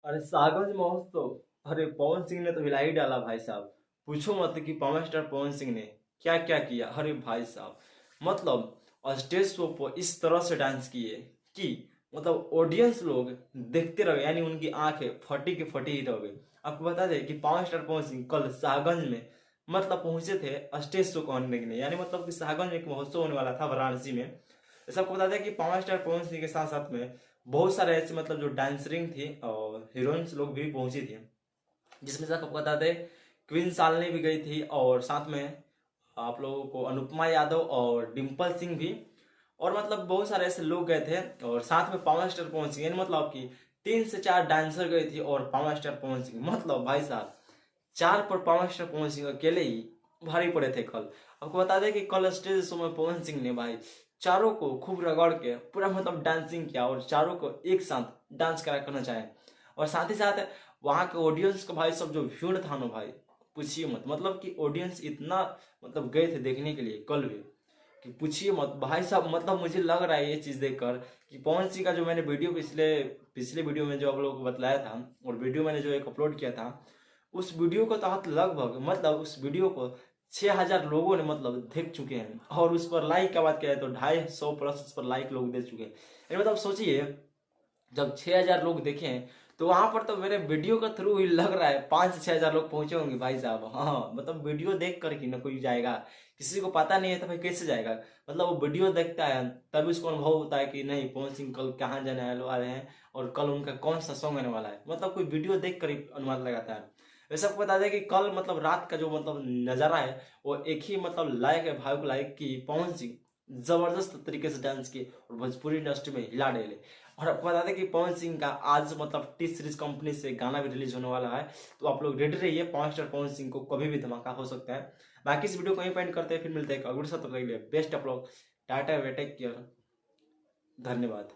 अरे सागंज महोत्सव। अरे पवन सिंह ने तो हिला ही डाला भाई साहब। पूछो मत कि पावर स्टार पवन सिंह ने क्या क्या किया। अरे भाई साहब, मतलब स्टेज शो पर इस तरह से डांस किए कि मतलब ऑडियंस लोग देखते रह गए, यानी उनकी आंखें फटी के फटी ही रह गई। आपको बता दें कि पावर स्टार पवन सिंह कल सागंज में मतलब पहुंचे थे स्टेज शो करने के लिए, यानी मतलब कि सागंज में एक महोत्सव होने वाला था वाराणसी में। सबको बता दें कि पावर स्टार पवन सिंह के साथ साथ में बहुत सारे ऐसे मतलब जो डांसरिंग थी और हीरोइंस लोग भी पहुंची थी, जिसमें से आपको बता दें क्वीन शालिनी भी गई थी, और साथ में आप लोगों को अनुपमा यादव और डिम्पल सिंह भी, और मतलब बहुत सारे ऐसे लोग गए थे। और साथ में पावर स्टार पवन सिंह, यानी मतलब कि 3 से 4 डांसर गई थी और पावर स्टार पवन सिंह, मतलब भाई साहब 4 पर पावर स्टार पवन सिंह अकेले ही भारी पड़े थे कल। आपको बता दें कि कल स्टेज शो में पवन सिंह ने भाई चारों को खूब रगड़ के पूरा मतलब डांसिंग किया, और चारों को एक साथ डांस करा करना चाहे। और साथ ही साथ वहाँ के ऑडियंस का भाई सब जो भीड़ था ना भाई, पूछिए मत, मतलब कि ऑडियंस इतना मतलब गए थे देखने के लिए कल भी कि पूछिए मत भाई साहब। मतलब मुझे लग रहा है ये चीज़ देखकर कि पवन सिंह का जो मैंने वीडियो पिछले पिछले वीडियो में जो आप लोगों को बतलाया था, और वीडियो मैंने जो एक अपलोड किया था, उस वीडियो को तहत लगभग मतलब उस वीडियो को 6,000 लोगों ने मतलब देख चुके हैं, और उस पर लाइक का बात किया है तो 250 प्लस उस पर लाइक लोग दे चुके हैं। यानी मतलब सोचिए, जब 6,000 लोग देखे हैं तो वहां पर तो मेरे वीडियो का थ्रू ही लग रहा है 5 से 6,000 लोग पहुंचे होंगे भाई साहब। हाँ मतलब वीडियो देख कर ही ना कोई जाएगा, किसी को पता नहीं है तो भाई कैसे जाएगा। मतलब वो वीडियो देखता है तभी उसको अनुभव होता है कि नहीं पवन सिंह कल कहाँ जाने वाले हैं, और कल उनका कौन सा सॉन्ग आने वाला है। मतलब कोई वीडियो देख कर ही अनुमान लगाता है। वैसे आपको बता दें कि कल मतलब रात का जो मतलब नजारा है वो एक ही मतलब लायक है, भाई को लायक कि पवन सिंह जबरदस्त तरीके से डांस किए और भोजपुरी इंडस्ट्री में हिला डेले। और आपको बता दें कि पवन सिंह का आज मतलब टी सीरीज कंपनी से गाना भी रिलीज होने वाला है, तो आप लोग रेडी रहिए। पावर स्टार पवन सिंह को कभी भी धमाका हो सकता है। बाकी इस वीडियो को यहीं पेंड करते हैं, फिर मिलते हैं अगले सत्र के लिए। बेस्ट आप लोग, टाटा वे टेक केयर, धन्यवाद।